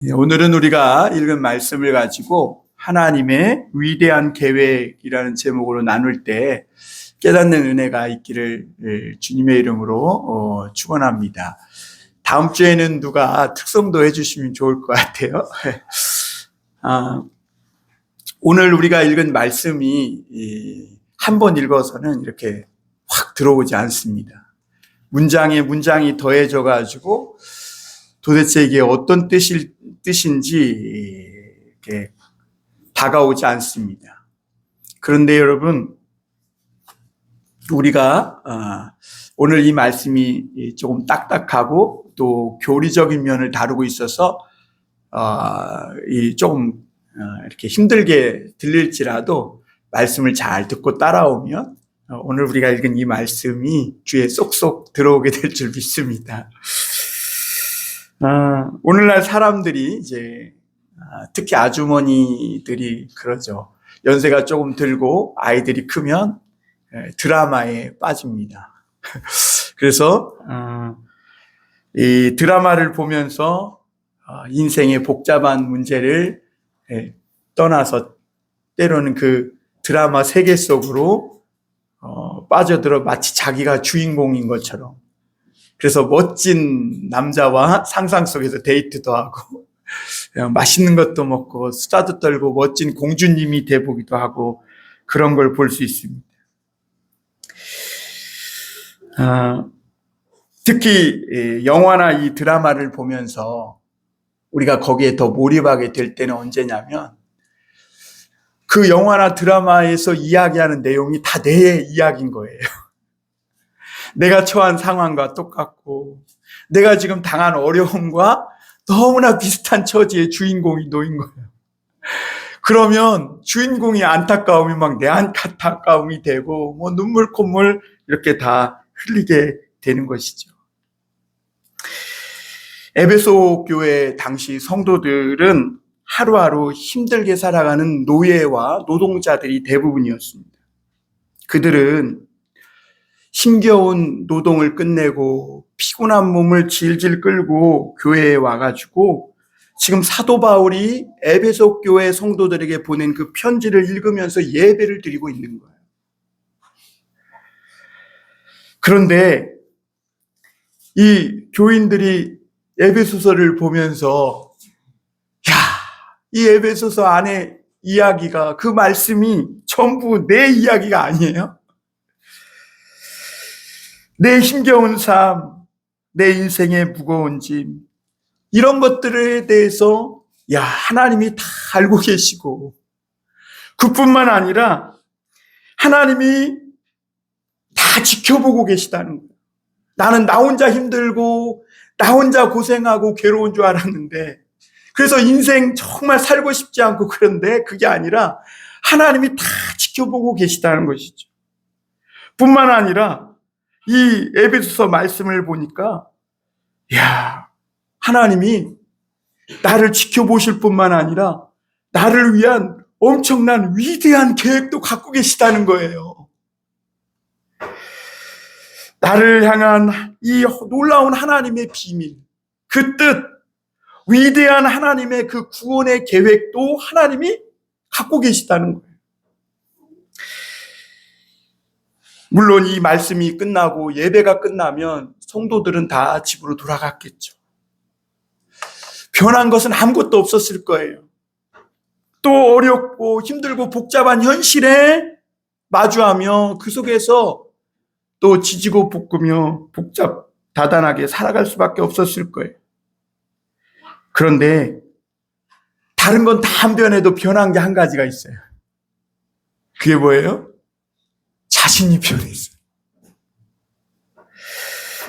오늘은 우리가 읽은 말씀을 가지고 하나님의 위대한 계획이라는 제목으로 나눌 때 깨닫는 은혜가 있기를 주님의 이름으로 축원합니다. 다음 주에는 누가 특성도 해주시면 좋을 것 같아요. 오늘 우리가 읽은 말씀이 한 번 읽어서는 이렇게 확 들어오지 않습니다. 문장에 문장이 더해져 가지고 도대체 이게 어떤 뜻인지 이렇게 다가오지 않습니다. 그런데 여러분, 우리가 오늘 이 말씀이 조금 딱딱하고 또 교리적인 면을 다루고 있어서 조금 이렇게 힘들게 들릴지라도 말씀을 잘 듣고 따라오면 오늘 우리가 읽은 이 말씀이 귀에 쏙쏙 들어오게 될 줄 믿습니다. 오늘날 사람들이 이제 특히 아주머니들이 그러죠. 연세가 조금 들고 아이들이 크면 드라마에 빠집니다. 그래서 이 드라마를 보면서 인생의 복잡한 문제를 떠나서 때로는 그 드라마 세계 속으로 빠져들어 마치 자기가 주인공인 것처럼, 그래서 멋진 남자와 상상 속에서 데이트도 하고 맛있는 것도 먹고 수다도 떨고 멋진 공주님이 돼보기도 하고 그런 걸 볼 수 있습니다. 특히 영화나 이 드라마를 보면서 우리가 거기에 더 몰입하게 될 때는 언제냐면 그 영화나 드라마에서 이야기하는 내용이 다 내 이야기인 거예요. 내가 처한 상황과 똑같고 내가 지금 당한 어려움과 너무나 비슷한 처지의 주인공이 놓인 거예요. 그러면 주인공이 안타까움이 막 내 안타까움이 되고 뭐 눈물 콧물 이렇게 다 흘리게 되는 것이죠. 에베소 교회 당시 성도들은 하루하루 힘들게 살아가는 노예와 노동자들이 대부분이었습니다. 그들은 힘겨운 노동을 끝내고 피곤한 몸을 질질 끌고 교회에 와가지고 지금 사도 바울이 에베소 교회 성도들에게 보낸 그 편지를 읽으면서 예배를 드리고 있는 거예요. 그런데 이 교인들이 에베소서를 보면서 이 에베소서 안에 이야기가, 그 말씀이 전부 내 이야기가 아니에요. 내 힘겨운 삶, 내 인생의 무거운 짐, 이런 것들에 대해서 하나님이 다 알고 계시고, 그뿐만 아니라 하나님이 다 지켜보고 계시다는 거예요. 나는 나 혼자 힘들고 나 혼자 고생하고 괴로운 줄 알았는데, 그래서 인생 정말 살고 싶지 않고, 그런데 그게 아니라 하나님이 다 지켜보고 계시다는 것이죠. 뿐만 아니라 이 에베소서 말씀을 보니까 하나님이 나를 지켜보실 뿐만 아니라 나를 위한 엄청난 위대한 계획도 갖고 계시다는 거예요. 나를 향한 이 놀라운 하나님의 비밀, 그 뜻, 위대한 하나님의 그 구원의 계획도 하나님이 갖고 계시다는 거예요. 물론 이 말씀이 끝나고 예배가 끝나면 성도들은 다 집으로 돌아갔겠죠. 변한 것은 아무것도 없었을 거예요. 또 어렵고 힘들고 복잡한 현실에 마주하며 그 속에서 또 지지고 볶으며 다단하게 살아갈 수밖에 없었을 거예요. 그런데 다른 건 다 안 변해도 변한 게 한 가지가 있어요. 그게 뭐예요? 자신이 변했어요.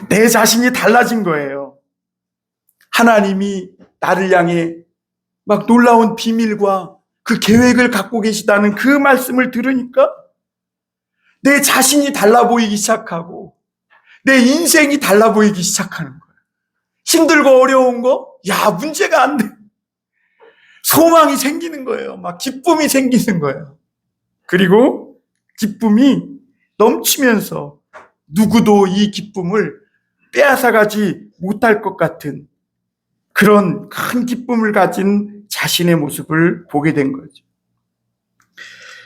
내 자신이 달라진 거예요. 하나님이 나를 향해 막 놀라운 비밀과 그 계획을 갖고 계시다는 그 말씀을 들으니까 내 자신이 달라 보이기 시작하고 내 인생이 달라 보이기 시작하는 거예요. 힘들고 어려운 거? 문제가 안 돼. 소망이 생기는 거예요. 막 기쁨이 생기는 거예요. 그리고 기쁨이 넘치면서 누구도 이 기쁨을 빼앗아가지 못할 것 같은 그런 큰 기쁨을 가진 자신의 모습을 보게 된 거죠.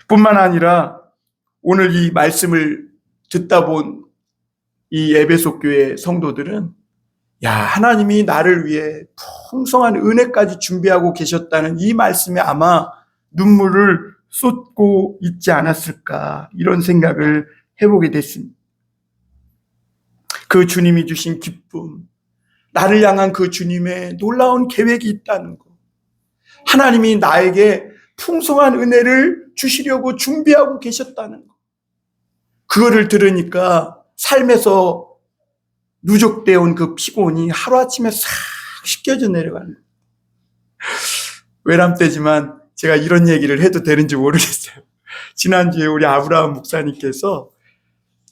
뿐만 아니라 오늘 이 말씀을 듣다 본 이 에베소 교회 성도들은 야, 하나님이 나를 위해 풍성한 은혜까지 준비하고 계셨다는 이 말씀에 아마 눈물을 쏟고 있지 않았을까, 이런 생각을 해보게 됐습니다. 그 주님이 주신 기쁨, 나를 향한 그 주님의 놀라운 계획이 있다는 것, 하나님이 나에게 풍성한 은혜를 주시려고 준비하고 계셨다는 것, 그거를 들으니까 삶에서 누적되어 온 그 피곤이 하루아침에 싹 씻겨져 내려가는 거예요. 외람 때지만 제가 이런 얘기를 해도 되는지 모르겠어요. 지난주에 우리 아브라함 목사님께서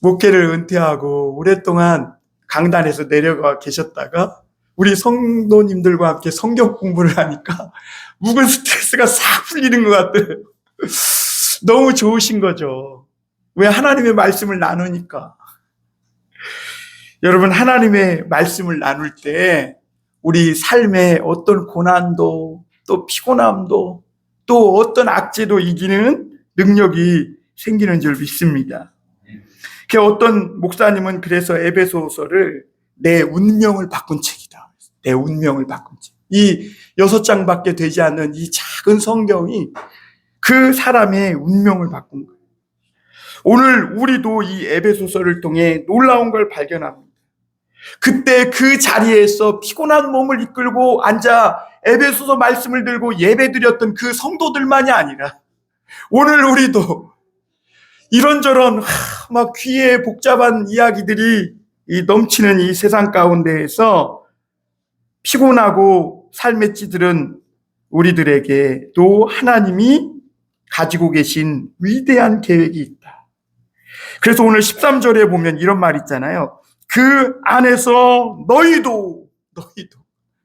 목회를 은퇴하고 오랫동안 강단에서 내려가 계셨다가 우리 성도님들과 함께 성경 공부를 하니까 묵은 스트레스가 싹 풀리는 것 같아요. 너무 좋으신 거죠. 왜? 하나님의 말씀을 나누니까. 여러분, 하나님의 말씀을 나눌 때 우리 삶의 어떤 고난도 또 피곤함도 또 어떤 악재도 이기는 능력이 생기는 줄 믿습니다. 어떤 목사님은 그래서 에베소서를 내 운명을 바꾼 책이다. 내 운명을 바꾼 책. 이 6장밖에 되지 않는 이 작은 성경이 그 사람의 운명을 바꾼 거예요. 오늘 우리도 이 에베소서를 통해 놀라운 걸 발견합니다. 그때 그 자리에서 피곤한 몸을 이끌고 앉아 에베소서 말씀을 들고 예배드렸던 그 성도들만이 아니라 오늘 우리도 이런저런 막 귀에 복잡한 이야기들이 넘치는 이 세상 가운데에서 피곤하고 삶에 찌들은 우리들에게 또 하나님이 가지고 계신 위대한 계획이 있다. 그래서 오늘 13절에 보면 이런 말 있잖아요. 그 안에서 너희도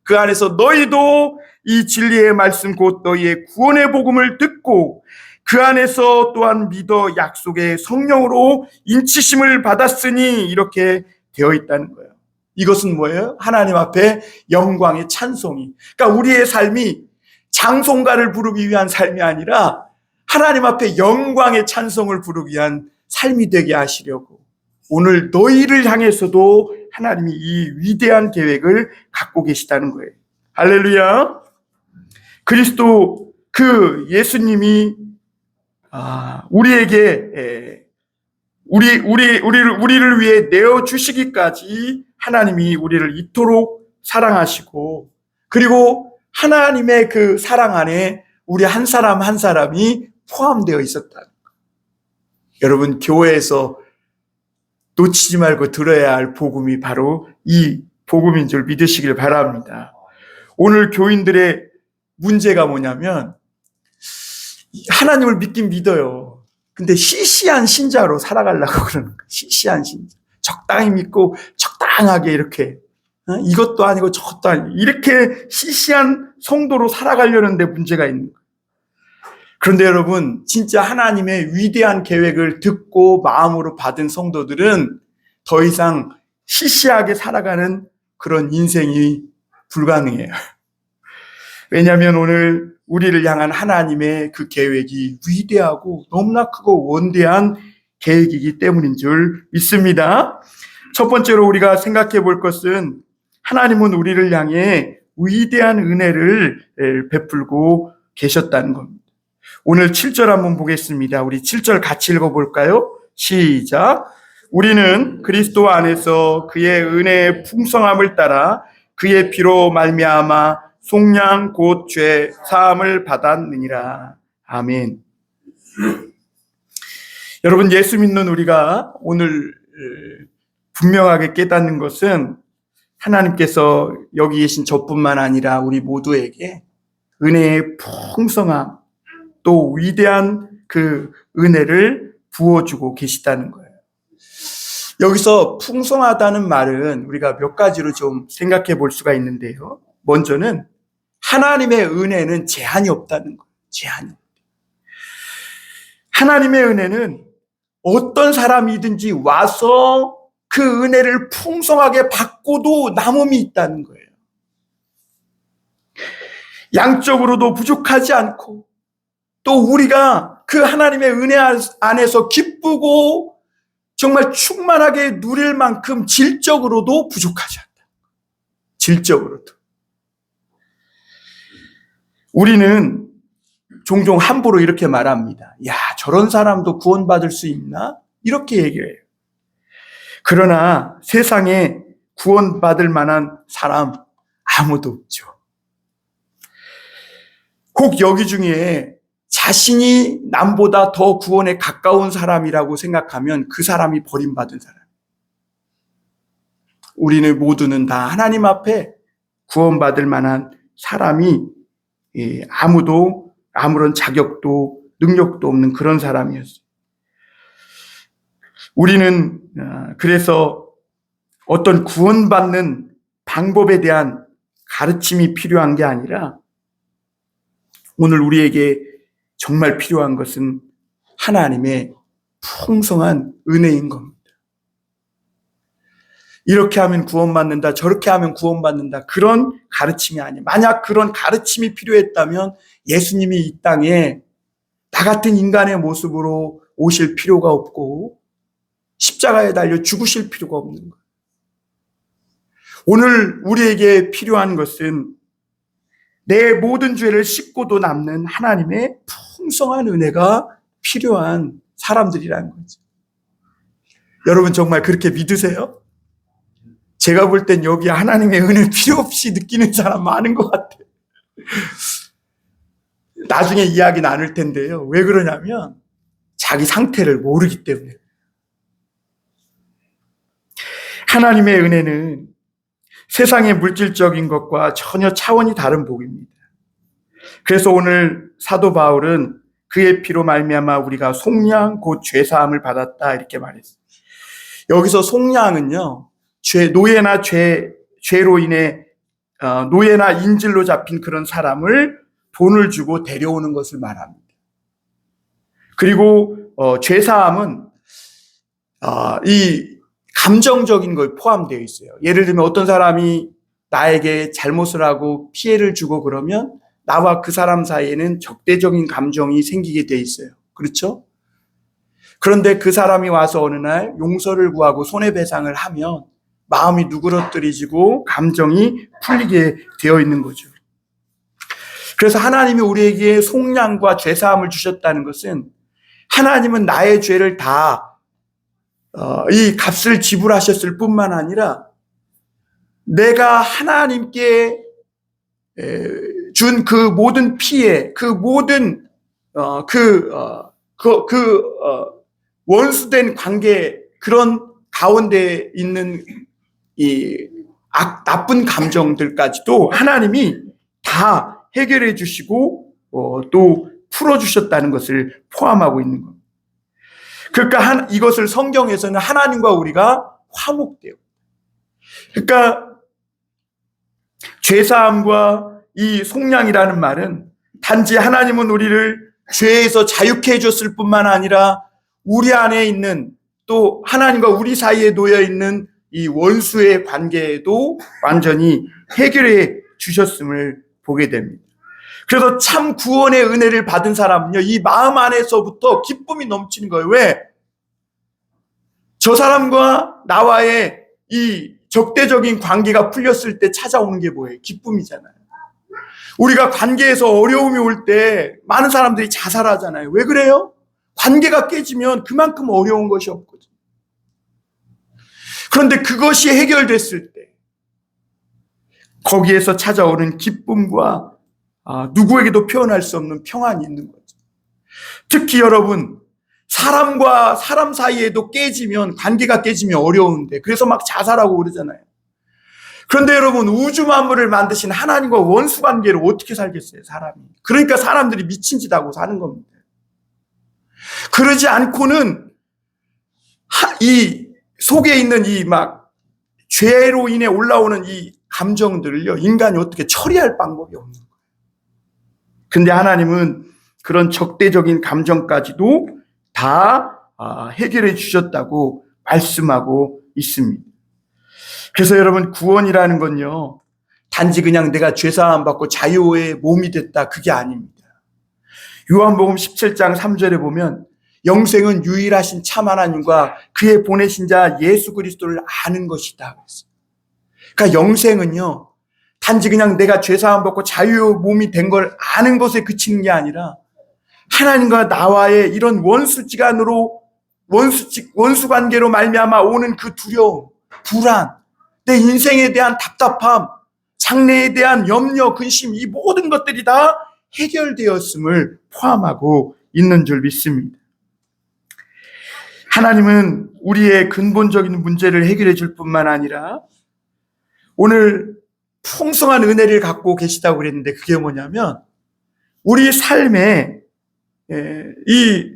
그 안에서 너희도 이 진리의 말씀 곧 너희의 구원의 복음을 듣고 그 안에서 또한 믿어 약속의 성령으로 인치심을 받았으니 이렇게 되어 있다는 거예요. 이것은 뭐예요? 하나님 앞에 영광의 찬송이. 그러니까 우리의 삶이 장송가를 부르기 위한 삶이 아니라 하나님 앞에 영광의 찬송을 부르기 위한 삶이 되게 하시려고 오늘 너희를 향해서도 하나님이 이 위대한 계획을 갖고 계시다는 거예요. 할렐루야. 그리스도 그 예수님이 우리에게 우리를 위해 내어 주시기까지 하나님이 우리를 이토록 사랑하시고 그리고 하나님의 그 사랑 안에 우리 한 사람 한 사람이 포함되어 있었다는 거예요. 여러분, 교회에서 놓치지 말고 들어야 할 복음이 바로 이 복음인 줄 믿으시길 바랍니다. 오늘 교인들의 문제가 뭐냐면 하나님을 믿긴 믿어요. 근데 시시한 신자로 살아가려고 그러는 거예요. 시시한 신자. 적당히 믿고 적당하게 이렇게 이것도 아니고 저것도 아니고 이렇게 시시한 성도로 살아가려는 데 문제가 있는 거예요. 그런데 여러분, 진짜 하나님의 위대한 계획을 듣고 마음으로 받은 성도들은 더 이상 시시하게 살아가는 그런 인생이 불가능해요. 왜냐하면 오늘 우리를 향한 하나님의 그 계획이 위대하고 너무나 크고 원대한 계획이기 때문인 줄 믿습니다. 첫 번째로 우리가 생각해 볼 것은 하나님은 우리를 향해 위대한 은혜를 베풀고 계셨다는 겁니다. 오늘 7절 한번 보겠습니다. 우리 7절 같이 읽어볼까요? 시작. 우리는 그리스도 안에서 그의 은혜의 풍성함을 따라 그의 피로 말미암아 속량 곧 죄 사함을 받았느니라. 아멘. 여러분, 예수 믿는 우리가 오늘 분명하게 깨닫는 것은 하나님께서 여기 계신 저뿐만 아니라 우리 모두에게 은혜의 풍성함 또 위대한 그 은혜를 부어주고 계시다는 거예요. 여기서 풍성하다는 말은 우리가 몇 가지로 좀 생각해 볼 수가 있는데요. 먼저는 하나님의 은혜는 제한이 없다는 거예요. 제한이. 하나님의 은혜는 어떤 사람이든지 와서 그 그 은혜를 풍성하게 받고도 남음이 있다는 거예요. 양적으로도 부족하지 않고 또 우리가 그 하나님의 은혜 안에서 기쁘고 정말 충만하게 누릴 만큼 질적으로도 부족하지 않다. 질적으로도. 우리는 종종 함부로 이렇게 말합니다. 야, 저런 사람도 구원받을 수 있나? 이렇게 얘기해요. 그러나 세상에 구원받을 만한 사람 아무도 없죠. 혹 여기 중에 자신이 남보다 더 구원에 가까운 사람이라고 생각하면 그 사람이 버림받은 사람. 우리는 모두는 다 하나님 앞에 구원받을 만한 사람이 아무도 아무런 자격도 능력도 없는 그런 사람이었어요. 우리는 그래서 어떤 구원받는 방법에 대한 가르침이 필요한 게 아니라 오늘 우리에게 정말 필요한 것은 하나님의 풍성한 은혜인 겁니다. 이렇게 하면 구원받는다, 저렇게 하면 구원받는다, 그런 가르침이 아니에요. 만약 그런 가르침이 필요했다면 예수님이 이 땅에 나 같은 인간의 모습으로 오실 필요가 없고 십자가에 달려 죽으실 필요가 없는 거예요. 오늘 우리에게 필요한 것은 내 모든 죄를 씻고도 남는 하나님의 풍성한 은혜가 필요한 사람들이라는 거죠. 여러분 정말 그렇게 믿으세요? 제가 볼 땐 여기 하나님의 은혜 필요 없이 느끼는 사람 많은 것 같아요. 나중에 이야기 나눌 텐데요. 왜 그러냐면 자기 상태를 모르기 때문에. 하나님의 은혜는 세상의 물질적인 것과 전혀 차원이 다른 복입니다. 그래서 오늘 사도 바울은 그의 피로 말미암아 우리가 속량 곧 죄사함을 받았다 이렇게 말했어요. 여기서 속량은요, 노예나 죄로 인해 노예나 인질로 잡힌 그런 사람을 돈을 주고 데려오는 것을 말합니다. 그리고 죄사함은 이 감정적인 걸 포함되어 있어요. 예를 들면 어떤 사람이 나에게 잘못을 하고 피해를 주고 그러면 나와 그 사람 사이에는 적대적인 감정이 생기게 돼 있어요. 그렇죠? 그런데 그 사람이 와서 어느 날 용서를 구하고 손해배상을 하면 마음이 누그러뜨리지고 감정이 풀리게 되어 있는 거죠. 그래서 하나님이 우리에게 속량과 죄사함을 주셨다는 것은 하나님은 나의 죄를 다 이 값을 지불하셨을 뿐만 아니라 내가 하나님께 준 그 모든 피해, 그 모든 원수된 관계, 그런 가운데 있는 이 나쁜 감정들까지도 하나님이 다 해결해 주시고 또 풀어주셨다는 것을 포함하고 있는 겁니다. 그러니까 이것을 성경에서는 하나님과 우리가 화목돼요. 그러니까 죄사함과 이 속량이라는 말은 단지 하나님은 우리를 죄에서 자유케 해줬을 뿐만 아니라 우리 안에 있는 또 하나님과 우리 사이에 놓여 있는 이 원수의 관계에도 완전히 해결해 주셨음을 보게 됩니다. 그래서 참 구원의 은혜를 받은 사람은요, 이 마음 안에서부터 기쁨이 넘치는 거예요. 왜? 저 사람과 나와의 이 적대적인 관계가 풀렸을 때 찾아오는 게 뭐예요? 기쁨이잖아요. 우리가 관계에서 어려움이 올 때 많은 사람들이 자살하잖아요. 왜 그래요? 관계가 깨지면 그만큼 어려운 것이 없거든요. 그런데 그것이 해결됐을 때 거기에서 찾아오는 기쁨과 누구에게도 표현할 수 없는 평안이 있는 거죠. 특히 여러분, 사람과 사람 사이에도 깨지면, 관계가 깨지면 어려운데 그래서 막 자살하고 그러잖아요. 그런데 여러분, 우주 만물을 만드신 하나님과 원수 관계를 어떻게 살겠어요, 사람이? 그러니까 사람들이 미친 짓 하고 사는 겁니다. 그러지 않고는 이 속에 있는 이 막 죄로 인해 올라오는 이 감정들을요, 인간이 어떻게 처리할 방법이 없는 거예요. 근데 하나님은 그런 적대적인 감정까지도 다 해결해 주셨다고 말씀하고 있습니다. 그래서 여러분, 구원이라는 건요, 단지 그냥 내가 죄사함 받고 자유의 몸이 됐다, 그게 아닙니다. 요한복음 17장 3절에 보면 영생은 유일하신 참 하나님과 그의 보내신 자 예수 그리스도를 아는 것이다 그랬어요. 그러니까 영생은요, 단지 그냥 내가 죄사함 받고 자유의 몸이 된 걸 아는 것에 그치는 게 아니라 하나님과 나와의 이런 원수지간으로 원수 관계로 말미암아 오는 그 두려움, 불안, 내 인생에 대한 답답함, 장래에 대한 염려, 근심, 이 모든 것들이 다 해결되었음을 포함하고 있는 줄 믿습니다. 하나님은 우리의 근본적인 문제를 해결해 줄 뿐만 아니라 오늘 풍성한 은혜를 갖고 계시다고 그랬는데, 그게 뭐냐면 우리 삶에 이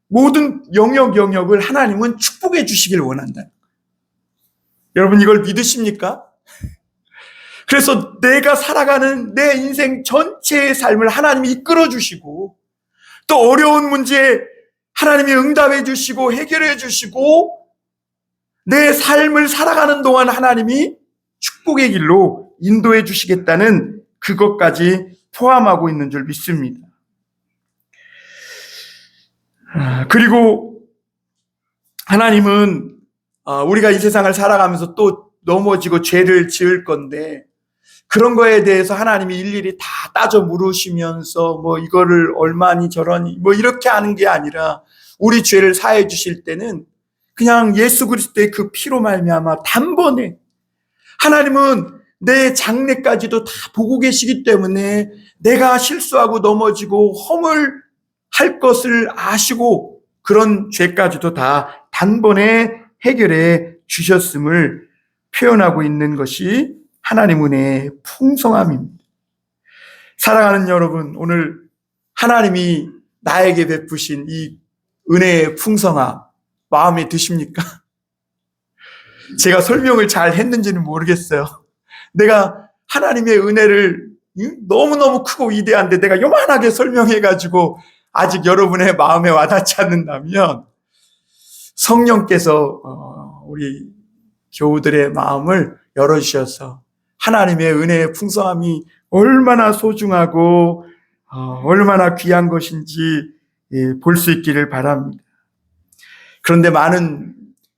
모든 영역을 하나님은 축복해 주시길 원한다. 여러분, 이걸 믿으십니까? 그래서 내가 살아가는 내 인생 전체의 삶을 하나님이 이끌어 주시고, 또 어려운 문제에 하나님이 응답해 주시고 해결해 주시고, 내 삶을 살아가는 동안 하나님이 축복의 길로 인도해 주시겠다는 그것까지 포함하고 있는 줄 믿습니다. 그리고 하나님은 우리가 이 세상을 살아가면서 또 넘어지고 죄를 지을 건데, 그런 거에 대해서 하나님이 일일이 다 따져 물으시면서 뭐 이거를 얼마니 저러니 뭐 이렇게 하는 게 아니라, 우리 죄를 사해 주실 때는 그냥 예수 그리스도의 그 피로 말미암아 단번에, 하나님은 내 장래까지도 다 보고 계시기 때문에 내가 실수하고 넘어지고 허물할 것을 아시고 그런 죄까지도 다 단번에 해결해 주셨음을 표현하고 있는 것이 하나님 은혜의 풍성함입니다. 사랑하는 여러분, 오늘 하나님이 나에게 베푸신 이 은혜의 풍성함 마음에 드십니까? 제가 설명을 잘 했는지는 모르겠어요. 내가 하나님의 은혜를 너무너무 크고 위대한데 내가 요만하게 설명해가지고 아직 여러분의 마음에 와닿지 않는다면, 성령께서 우리 교우들의 마음을 열어주셔서 하나님의 은혜의 풍성함이 얼마나 소중하고 얼마나 귀한 것인지 볼 수 있기를 바랍니다. 그런데 많은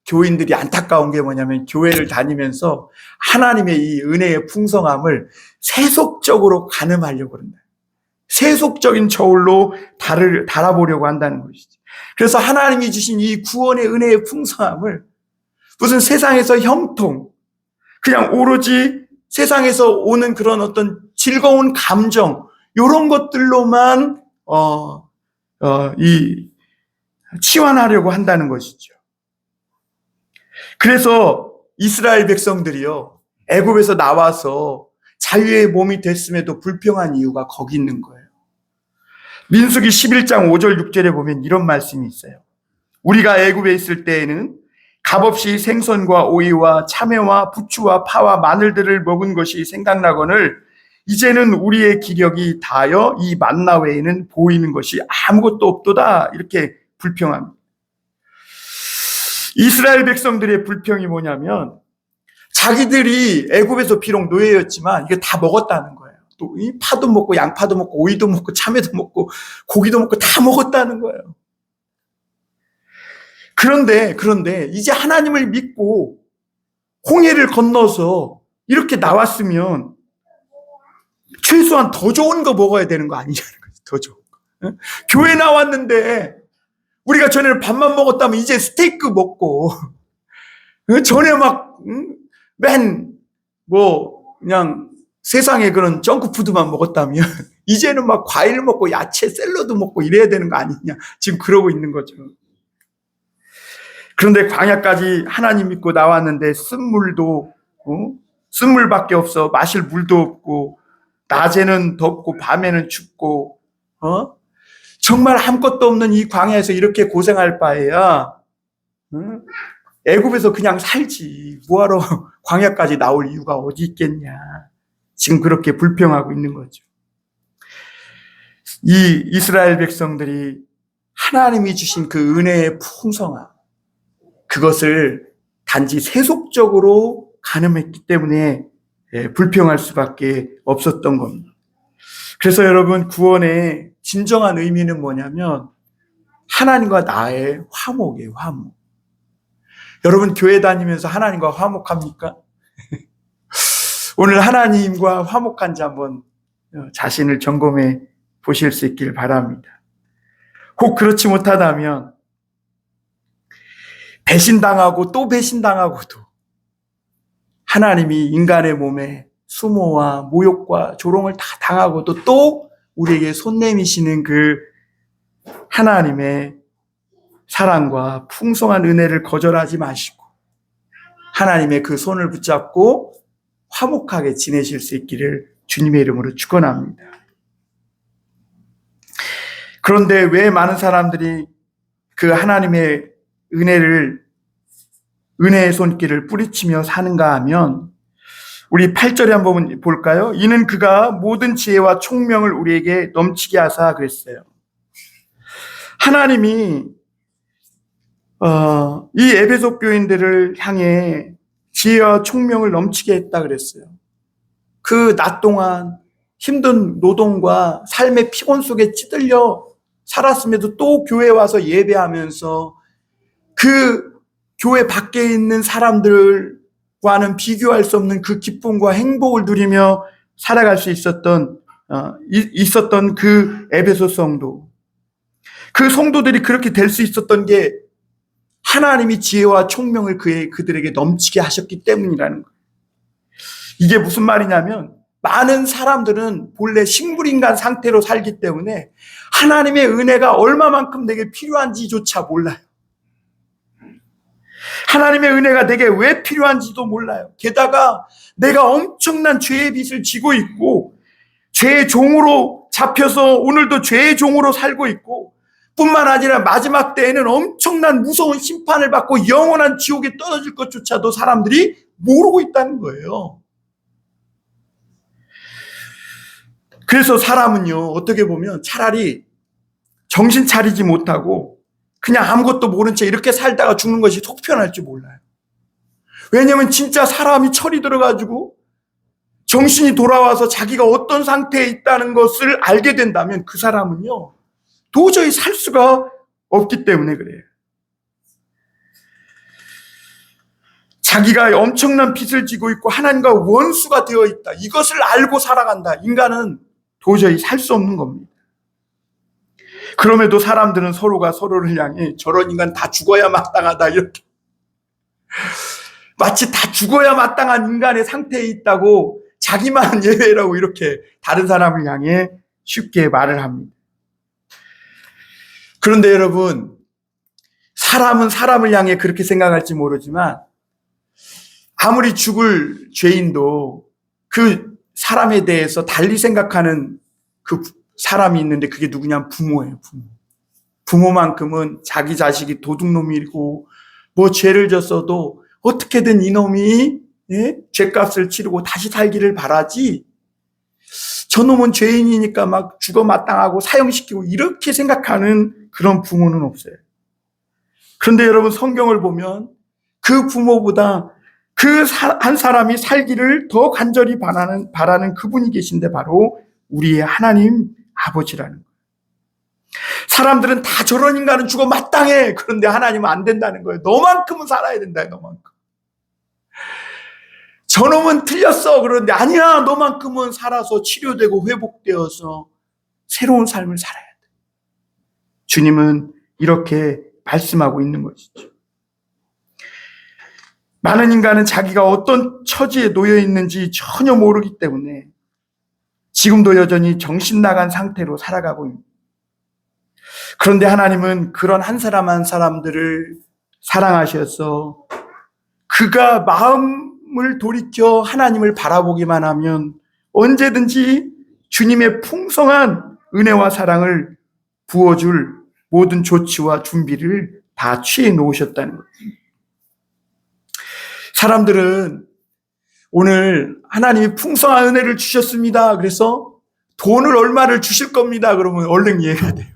교인들이 안타까운 게 뭐냐면, 교회를 다니면서 하나님의 이 은혜의 풍성함을 세속적으로 가늠하려고 한다. 세속적인 저울로 달아보려고 한다는 것이지. 그래서 하나님이 주신 이 구원의 은혜의 풍성함을 무슨 세상에서 형통, 그냥 오로지 세상에서 오는 그런 어떤 즐거운 감정, 이런 것들로만 치환하려고 한다는 것이죠. 그래서 이스라엘 백성들이요, 애굽에서 나와서 자유의 몸이 됐음에도 불평한 이유가 거기 있는 거예요. 민수기 11장 5절 6절에 보면 이런 말씀이 있어요. 우리가 애굽에 있을 때에는 값없이 생선과 오이와 참외와 부추와 파와 마늘들을 먹은 것이 생각나거늘 이제는 우리의 기력이 다하여 이 만나 외에는 보이는 것이 아무것도 없도다, 이렇게 불평합니다. 이스라엘 백성들의 불평이 뭐냐면, 자기들이 애굽에서 비록 노예였지만 이게 다 먹었다는 거예요. 또 이 파도 먹고 양파도 먹고 오이도 먹고 참외도 먹고 고기도 먹고 다 먹었다는 거예요. 그런데 이제 하나님을 믿고 홍해를 건너서 이렇게 나왔으면 최소한 더 좋은 거 먹어야 되는 거 아니냐는 거죠. 더 좋은 거. 교회 나왔는데 우리가 전에는 밥만 먹었다면 이제 스테이크 먹고, 전에 그냥 세상에 그런 정크푸드만 먹었다면 이제는 과일 먹고 야채 샐러드 먹고 이래야 되는 거 아니냐, 지금 그러고 있는 거죠. 그런데 광야까지 하나님 믿고 나왔는데 쓴물밖에 없어. 마실 물도 없고, 낮에는 덥고 밤에는 춥고, 정말 아무것도 없는 이 광야에서 이렇게 고생할 바에야 애굽에서 그냥 살지, 뭐하러 광야까지 나올 이유가 어디 있겠냐, 지금 그렇게 불평하고 있는 거죠. 이 이스라엘 백성들이 하나님이 주신 그 은혜의 풍성함, 그것을 단지 세속적으로 가늠했기 때문에 불평할 수밖에 없었던 겁니다. 그래서 여러분, 구원의 진정한 의미는 뭐냐면 하나님과 나의 화목이에요. 화목. 여러분, 교회 다니면서 하나님과 화목합니까? 오늘 하나님과 화목한지 한번 자신을 점검해 보실 수 있길 바랍니다. 혹 그렇지 못하다면 배신당하고 또 배신당하고도 하나님이 인간의 몸에 수모와 모욕과 조롱을 다 당하고도 또 우리에게 손 내미시는 그 하나님의 사랑과 풍성한 은혜를 거절하지 마시고 하나님의 그 손을 붙잡고 화목하게 지내실 수 있기를 주님의 이름으로 축원합니다. 그런데 왜 많은 사람들이 그 하나님의 은혜의 손길을 뿌리치며 사는가 하면 우리 8절에 한번 볼까요? 이는 그가 모든 지혜와 총명을 우리에게 넘치게 하사 그랬어요. 하나님이 이 에베소 교인들을 향해 지혜와 총명을 넘치게 했다 그랬어요. 그 낮 동안 힘든 노동과 삶의 피곤 속에 찌들려 살았음에도 또 교회에 와서 예배하면서 그 교회 밖에 있는 사람들과는 비교할 수 없는 그 기쁨과 행복을 누리며 살아갈 수 있었던 그 에베소 성도. 그 성도들이 그렇게 될 수 있었던 게 하나님이 지혜와 총명을 그들에게 넘치게 하셨기 때문이라는 거예요. 이게 무슨 말이냐면 많은 사람들은 본래 식물인간 상태로 살기 때문에 하나님의 은혜가 얼마만큼 내게 필요한지조차 몰라요. 하나님의 은혜가 내게 왜 필요한지도 몰라요. 게다가 내가 엄청난 죄의 빚을 지고 있고 죄의 종으로 잡혀서 오늘도 죄의 종으로 살고 있고 뿐만 아니라 마지막 때에는 엄청난 무서운 심판을 받고 영원한 지옥에 떨어질 것조차도 사람들이 모르고 있다는 거예요. 그래서 사람은요, 어떻게 보면 차라리 정신 차리지 못하고 그냥 아무것도 모른 채 이렇게 살다가 죽는 것이 속 편할지 몰라요. 왜냐하면 진짜 사람이 철이 들어가지고 정신이 돌아와서 자기가 어떤 상태에 있다는 것을 알게 된다면 그 사람은요, 도저히 살 수가 없기 때문에 그래요. 자기가 엄청난 빚을 지고 있고 하나님과 원수가 되어 있다. 이것을 알고 살아간다. 인간은 도저히 살 수 없는 겁니다. 그럼에도 사람들은 서로가 서로를 향해 저런 인간 다 죽어야 마땅하다 이렇게 마치 다 죽어야 마땅한 인간의 상태에 있다고 자기만 예외라고 이렇게 다른 사람을 향해 쉽게 말을 합니다. 그런데 여러분, 사람은 사람을 향해 그렇게 생각할지 모르지만 아무리 죽을 죄인도 그 사람에 대해서 달리 생각하는 그 사람이 있는데 그게 누구냐면 부모예요. 부모만큼은 자기 자식이 도둑놈이고 뭐 죄를 졌어도 어떻게든 이놈이 죄값을 치르고 다시 살기를 바라지 저놈은 죄인이니까 막 죽어 마땅하고 사형시키고 이렇게 생각하는 그런 부모는 없어요. 그런데 여러분, 성경을 보면 그 부모보다 그 한 사람이 살기를 더 간절히 바라는 그분이 계신데 바로 우리의 하나님 아버지라는 거예요. 사람들은 다 저런 인간은 죽어 마땅해. 그런데 하나님은 안 된다는 거예요. 너만큼은 살아야 된다. 너만큼. 저놈은 틀렸어. 그런데 아니야. 너만큼은 살아서 치료되고 회복되어서 새로운 삶을 살아야 돼. 주님은 이렇게 말씀하고 있는 것이죠. 많은 인간은 자기가 어떤 처지에 놓여 있는지 전혀 모르기 때문에 지금도 여전히 정신 나간 상태로 살아가고 있습니다. 그런데 하나님은 그런 한 사람 한 사람들을 사랑하셔서 그가 마음을 돌이켜 하나님을 바라보기만 하면 언제든지 주님의 풍성한 은혜와 사랑을 부어줄 모든 조치와 준비를 다 취해 놓으셨다는 거예요. 사람들은 오늘 하나님이 풍성한 은혜를 주셨습니다. 그래서 돈을 얼마를 주실 겁니다. 그러면 얼른 이해가 돼요.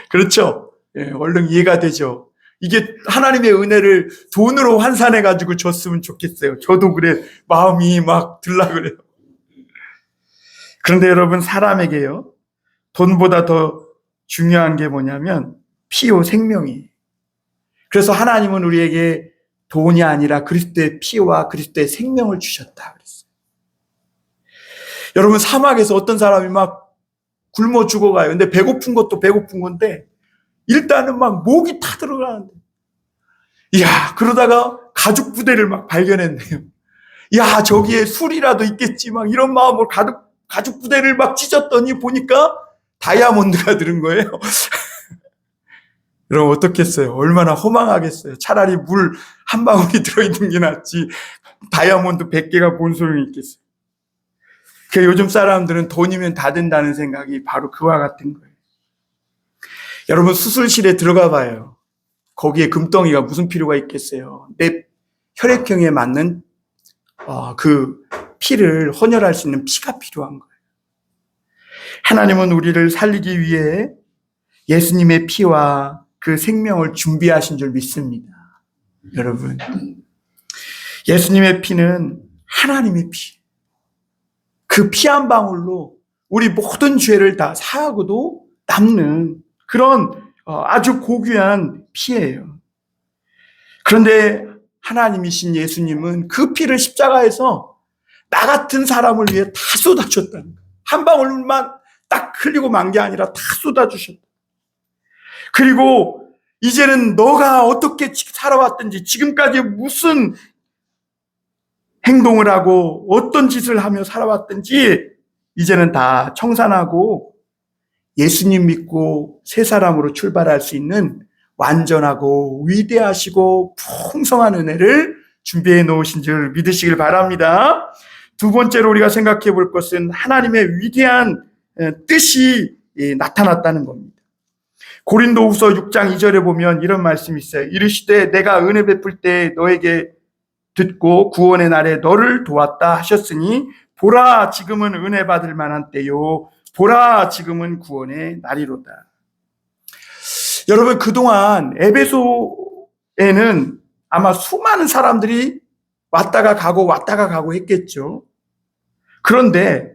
그렇죠? 예, 얼른 이해가 되죠. 이게 하나님의 은혜를 돈으로 환산해가지고 줬으면 좋겠어요. 저도 그래. 마음이 막 들라 그래요. 그런데 여러분, 사람에게요, 돈보다 더 중요한 게 뭐냐면 피요 생명이에요. 그래서 하나님은 우리에게 돈이 아니라 그리스도의 피와 그리스도의 생명을 주셨다 그랬어요. 여러분, 사막에서 어떤 사람이 막 굶어 죽어가요. 근데 배고픈 것도 배고픈 건데 일단은 막 목이 타 들어가는데, 이야, 그러다가 가죽 부대를 막 발견했네요. 야, 저기에 술이라도 있겠지 막 이런 마음으로 가죽 부대를 막 찢었더니 보니까 다이아몬드가 들은 거예요. 여러분, 어떻겠어요? 얼마나 허망하겠어요. 차라리 물 한 방울이 들어있는 게 낫지 다이아몬드 100개가 뭔 소용이 있겠어요. 그 요즘 사람들은 돈이면 다 된다는 생각이 바로 그와 같은 거예요. 여러분, 수술실에 들어가 봐요. 거기에 금덩이가 무슨 필요가 있겠어요. 내 혈액형에 맞는 그 피를 헌혈할 수 있는 피가 필요한 거예요. 하나님은 우리를 살리기 위해 예수님의 피와 그 생명을 준비하신 줄 믿습니다. 여러분, 예수님의 피는 하나님의 피. 그 피 한 방울로 우리 모든 죄를 다 사하고도 남는 그런 아주 고귀한 피예요. 그런데 하나님이신 예수님은 그 피를 십자가에서 나 같은 사람을 위해 다 쏟아줬다는 거예요. 한 방울만 딱 흘리고 만 게 아니라 다 쏟아주셨다. 그리고 이제는 너가 어떻게 살아왔든지, 지금까지 무슨 행동을 하고 어떤 짓을 하며 살아왔든지 이제는 다 청산하고 예수님 믿고 새 사람으로 출발할 수 있는 완전하고 위대하시고 풍성한 은혜를 준비해 놓으신 줄 믿으시길 바랍니다. 두 번째로 우리가 생각해 볼 것은 하나님의 위대한 뜻이 나타났다는 겁니다. 고린도후서 6장 2절에 보면 이런 말씀이 있어요. 이르시되 내가 은혜 베풀 때 너에게 듣고 구원의 날에 너를 도왔다 하셨으니 보라 지금은 은혜 받을 만한 때요 보라 지금은 구원의 날이로다. 여러분, 그동안 에베소에는 아마 수많은 사람들이 왔다가 가고 했겠죠. 그런데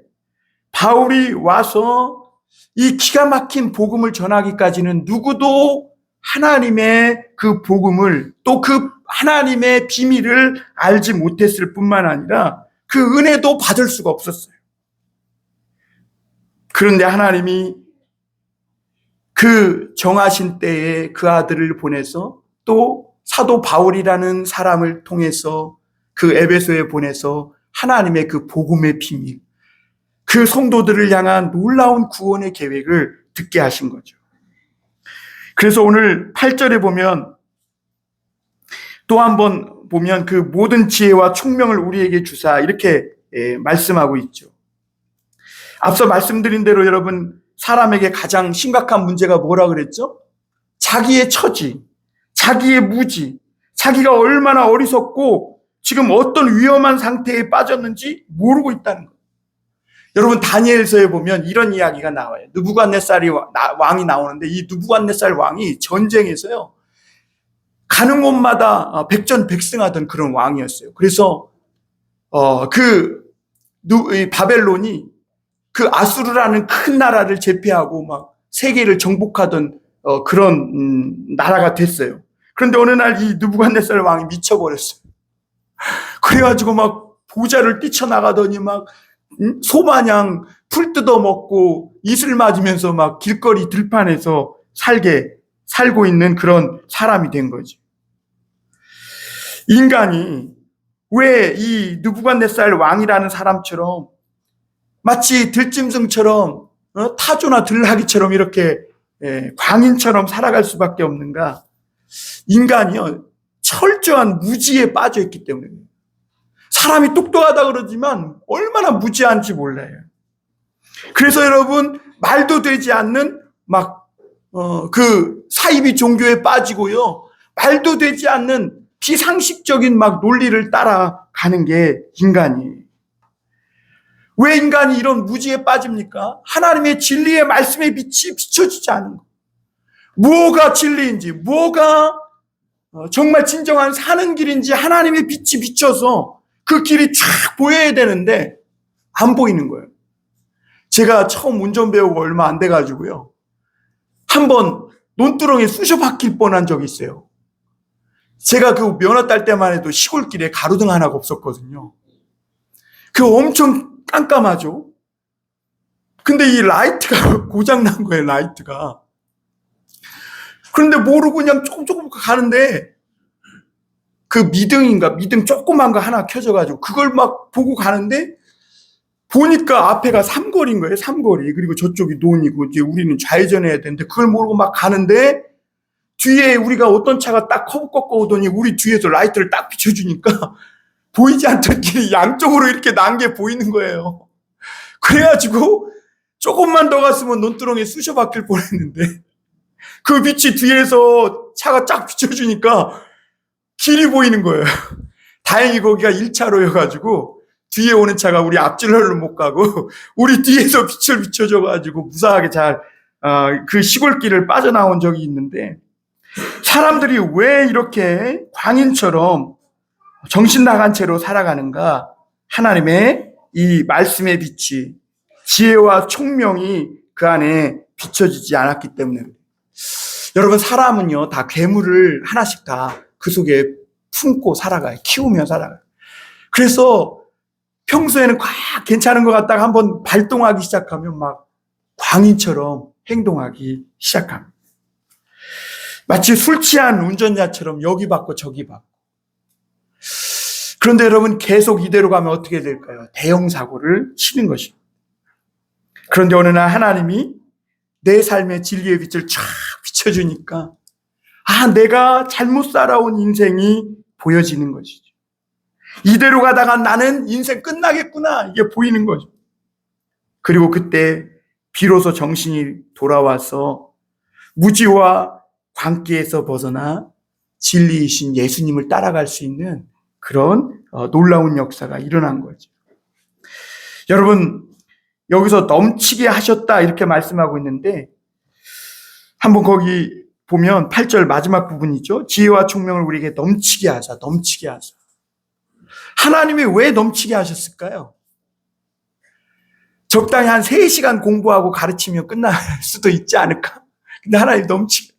바울이 와서 이 기가 막힌 복음을 전하기까지는 누구도 하나님의 그 복음을, 또 그 하나님의 비밀을 알지 못했을 뿐만 아니라 그 은혜도 받을 수가 없었어요. 그런데 하나님이 그 정하신 때에 그 아들을 보내서 또 사도 바울이라는 사람을 통해서 그 에베소에 보내서 하나님의 그 복음의 비밀, 그 성도들을 향한 놀라운 구원의 계획을 듣게 하신 거죠. 그래서 오늘 8절에 보면 또 한번 보면 그 모든 지혜와 총명을 우리에게 주사 이렇게 말씀하고 있죠. 앞서 말씀드린 대로 여러분, 사람에게 가장 심각한 문제가 뭐라 그랬죠? 자기의 처지, 자기의 무지, 자기가 얼마나 어리석고 지금 어떤 위험한 상태에 빠졌는지 모르고 있다는 거예요. 여러분, 다니엘서에 보면 이런 이야기가 나와요. 느부갓네살이 왕이 나오는데 이 느부갓네살 왕이 전쟁에서요, 가는 곳마다 백전백승하던 그런 왕이었어요. 그래서 바벨론이 그 아수르라는 큰 나라를 제패하고 막 세계를 정복하던 그런 나라가 됐어요. 그런데 어느 날 이 느부갓네살 왕이 미쳐버렸어요. 그래가지고 막 보좌를 뛰쳐나가더니 막 소마냥 풀 뜯어먹고 이슬 맞으면서 막 길거리 들판에서 살고 있는 그런 사람이 된 거죠. 인간이 왜 이 느부갓네살 왕이라는 사람처럼 마치 들짐승처럼 타조나 들나귀처럼 이렇게 광인처럼 살아갈 수밖에 없는가? 인간이요, 철저한 무지에 빠져 있기 때문에. 사람이 똑똑하다 그러지만 얼마나 무지한지 몰라요. 그래서 여러분, 말도 되지 않는 그 사이비 종교에 빠지고요, 말도 되지 않는 비상식적인 막 논리를 따라가는 게 인간이에요. 왜 인간이 이런 무지에 빠집니까? 하나님의 진리의 말씀의 빛이 비춰지지 않은 거. 뭐가 진리인지, 뭐가 정말 진정한 사는 길인지 하나님의 빛이 비춰서 그 길이 쫙 보여야 되는데 안 보이는 거예요. 제가 처음 운전 배우고 얼마 안 돼가지고요. 한번 논두렁에 쑤셔 박힐 뻔한 적이 있어요. 제가 그 면허 딸 때만 해도 시골길에 가로등 하나가 없었거든요. 그 엄청 깜깜하죠. 근데 이 라이트가 고장난 거예요, 라이트가. 그런데 모르고 그냥 조금 가는데 그 미등 조그만 거 하나 켜져가지고 그걸 막 보고 가는데 보니까 앞에가 삼거리인 거예요, 삼거리. 그리고 저쪽이 논이고 이제 우리는 좌회전해야 되는데 그걸 모르고 막 가는데 뒤에 우리가 어떤 차가 딱 커브 꺾어 오더니 우리 뒤에서 라이트를 딱 비춰주니까 보이지 않던 길이 양쪽으로 이렇게 난 게 보이는 거예요. 그래가지고 조금만 더 갔으면 논두렁에 쑤셔 박힐 뻔했는데 그 빛이 뒤에서 차가 쫙 비춰주니까 길이 보이는 거예요. 다행히 거기가 1차로여가지고 뒤에 오는 차가 우리 앞질러를 못 가고 우리 뒤에서 빛을 비춰줘가지고 무사하게 잘 그 시골길을 빠져나온 적이 있는데, 사람들이 왜 이렇게 광인처럼 정신 나간 채로 살아가는가? 하나님의 이 말씀의 빛이, 지혜와 총명이 그 안에 비춰지지 않았기 때문에. 여러분, 사람은요 다 괴물을 하나씩 다 그 속에 품고 살아가요. 키우며 살아가요. 그래서 평소에는 괜찮은 것 같다가 한번 발동하기 시작하면 막 광인처럼 행동하기 시작합니다. 마치 술 취한 운전자처럼 여기 받고 저기 받고. 그런데 여러분, 계속 이대로 가면 어떻게 될까요? 대형 사고를 치는 것입니다. 그런데 어느 날 하나님이 내 삶의 진리의 빛을 쫙 비춰주니까 내가 잘못 살아온 인생이 보여지는 것이죠. 이대로 가다가 나는 인생 끝나겠구나, 이게 보이는 거죠. 그리고 그때 비로소 정신이 돌아와서 무지와 광기에서 벗어나 진리이신 예수님을 따라갈 수 있는 그런 놀라운 역사가 일어난 거죠. 여러분, 여기서 넘치게 하셨다 이렇게 말씀하고 있는데, 한번 거기 보면 8절 마지막 부분이죠. 지혜와 총명을 우리에게 넘치게 하자, 넘치게 하자. 하나님이 왜 넘치게 하셨을까요? 적당히 한 3시간 공부하고 가르치면 끝날 수도 있지 않을까? 근데 하나님 넘치게.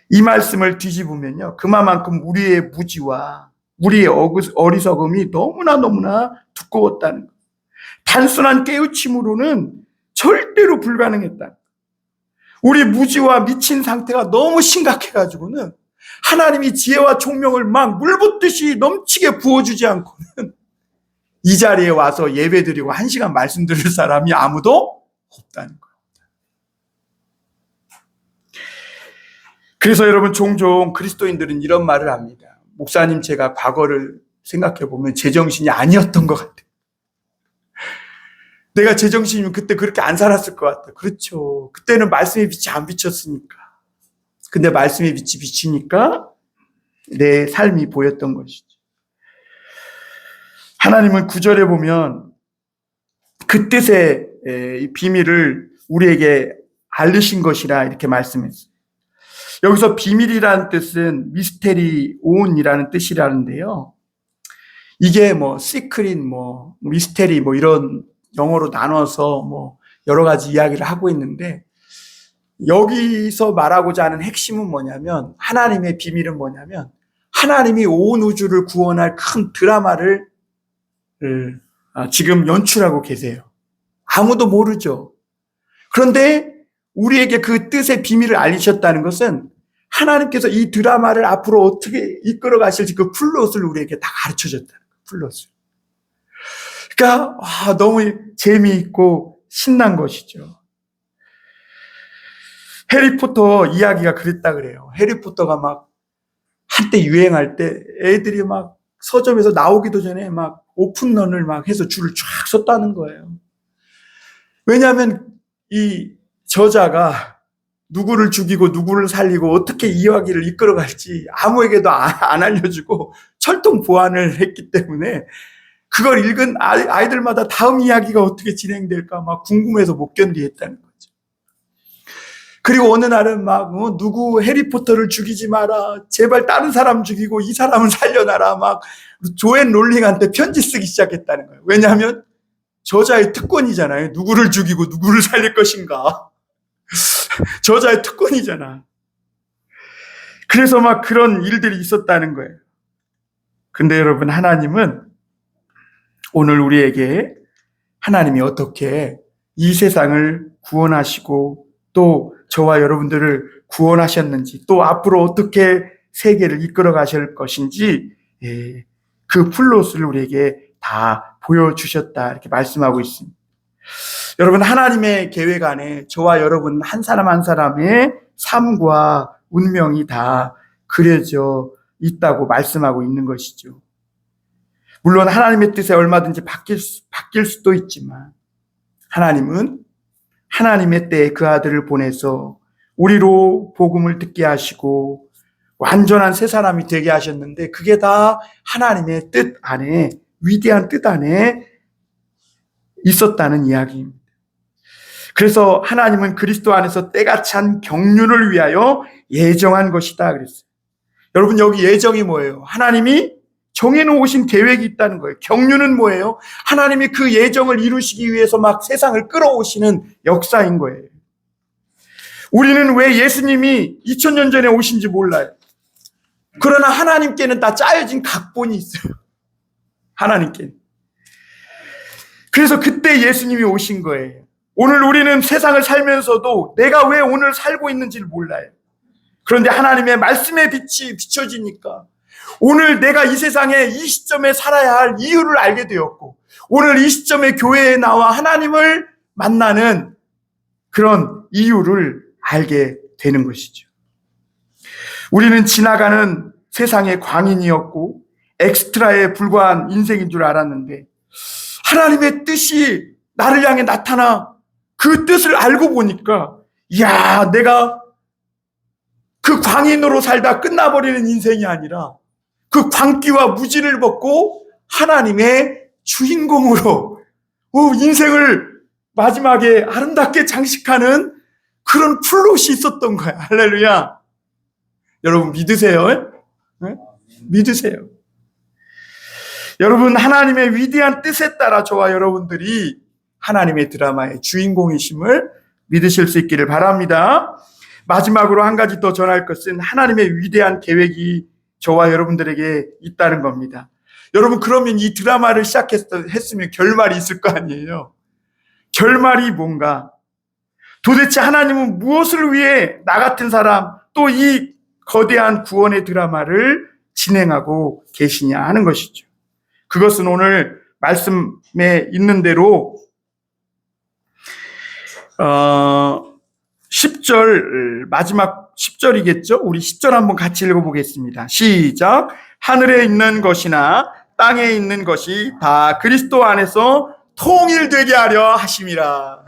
이 말씀을 뒤집으면요, 그만큼 우리의 무지와 우리의 어리석음이 너무나 두꺼웠다는 것. 단순한 깨우침으로는 절대로 불가능했다. 우리 무지와 미친 상태가 너무 심각해가지고는 하나님이 지혜와 총명을 막 물붓듯이 넘치게 부어주지 않고는 이 자리에 와서 예배드리고 1시간 말씀 들을 사람이 아무도 없다는 거예요. 그래서 여러분, 종종 그리스도인들은 이런 말을 합니다. 목사님, 제가 과거를 생각해보면 제정신이 아니었던 것 같아요. 내가 제정신이면 그때 그렇게 안 살았을 것 같아요. 그렇죠. 그때는 말씀의 빛이 안 비쳤으니까. 근데 말씀의 빛이 비치니까 내 삶이 보였던 것이죠. 하나님은 9절에 보면 그 뜻의 비밀을 우리에게 알리신 것이라 이렇게 말씀했어요. 여기서 비밀이라는 뜻은 미스테리온이라는 뜻이라는데요. 이게 시크릿, 미스테리 이런 영어로 나눠서 여러 가지 이야기를 하고 있는데, 여기서 말하고자 하는 핵심은 뭐냐면, 하나님의 비밀은 뭐냐면, 하나님이 온 우주를 구원할 큰 드라마를 지금 연출하고 계세요. 아무도 모르죠. 그런데 우리에게 그 뜻의 비밀을 알리셨다는 것은 하나님께서 이 드라마를 앞으로 어떻게 이끌어 가실지 그 플롯을 우리에게 다 가르쳐 줬다는 거예요. 플롯을. 그러니까 너무 재미있고 신난 것이죠. 해리포터 이야기가 그랬다 그래요. 해리포터가 막 한때 유행할 때 애들이 막 서점에서 나오기도 전에 막 오픈런을 막 해서 줄을 쫙 섰다는 거예요. 왜냐하면 이 저자가 누구를 죽이고 누구를 살리고 어떻게 이야기를 이끌어갈지 아무에게도 안 알려주고 철통 보안을 했기 때문에 그걸 읽은 아이들마다 다음 이야기가 어떻게 진행될까 막 궁금해서 못 견디했다는 거죠. 그리고 어느 날은 막 누구 해리포터를 죽이지 마라, 제발 다른 사람 죽이고 이 사람은 살려놔라, 막 조앤 롤링한테 편지 쓰기 시작했다는 거예요. 왜냐하면 저자의 특권이잖아요. 누구를 죽이고 누구를 살릴 것인가. 저자의 특권이잖아. 그래서 막 그런 일들이 있었다는 거예요. 근데 여러분, 하나님은 오늘 우리에게 하나님이 어떻게 이 세상을 구원하시고 또 저와 여러분들을 구원하셨는지, 또 앞으로 어떻게 세계를 이끌어 가실 것인지, 그 플롯을 우리에게 다 보여주셨다, 이렇게 말씀하고 있습니다. 여러분, 하나님의 계획 안에 저와 여러분 한 사람 한 사람의 삶과 운명이 다 그려져 있다고 말씀하고 있는 것이죠. 물론 하나님의 뜻에 얼마든지 바뀔 수도 있지만, 하나님은 하나님의 때에 그 아들을 보내서 우리로 복음을 듣게 하시고 완전한 새 사람이 되게 하셨는데, 그게 다 하나님의 뜻 안에, 위대한 뜻 안에 있었다는 이야기입니다. 그래서 하나님은 그리스도 안에서 때가 찬 경륜을 위하여 예정한 것이다 그랬어요. 여러분, 여기 예정이 뭐예요? 하나님이 정해놓으신 계획이 있다는 거예요. 경륜은 뭐예요? 하나님이 그 예정을 이루시기 위해서 막 세상을 끌어오시는 역사인 거예요. 우리는 왜 예수님이 2000년 전에 오신지 몰라요. 그러나 하나님께는 다 짜여진 각본이 있어요. 하나님께는. 그래서 그때 예수님이 오신 거예요. 오늘 우리는 세상을 살면서도 내가 왜 오늘 살고 있는지를 몰라요. 그런데 하나님의 말씀의 빛이 비춰지니까 오늘 내가 이 세상에 이 시점에 살아야 할 이유를 알게 되었고, 오늘 이 시점에 교회에 나와 하나님을 만나는 그런 이유를 알게 되는 것이죠. 우리는 지나가는 세상의 광인이었고 엑스트라에 불과한 인생인 줄 알았는데, 하나님의 뜻이 나를 향해 나타나 그 뜻을 알고 보니까, 이야, 내가 그 광인으로 살다 끝나버리는 인생이 아니라 그 광기와 무지를 벗고 하나님의 주인공으로 인생을 마지막에 아름답게 장식하는 그런 플롯이 있었던 거야. 할렐루야. 여러분, 믿으세요? 네? 믿으세요. 여러분, 하나님의 위대한 뜻에 따라 저와 여러분들이 하나님의 드라마의 주인공이심을 믿으실 수 있기를 바랍니다. 마지막으로 한 가지 더 전할 것은, 하나님의 위대한 계획이 저와 여러분들에게 있다는 겁니다. 여러분, 그러면 이 드라마를 시작했으면 결말이 있을 거 아니에요. 결말이 뭔가? 도대체 하나님은 무엇을 위해 나 같은 사람, 또 이 거대한 구원의 드라마를 진행하고 계시냐 하는 것이죠. 그것은 오늘 말씀에 있는 대로 10절, 마지막 10절이겠죠? 우리 10절 한번 같이 읽어보겠습니다. 시작. 하늘에 있는 것이나 땅에 있는 것이 다 그리스도 안에서 통일되게 하려 하심이라.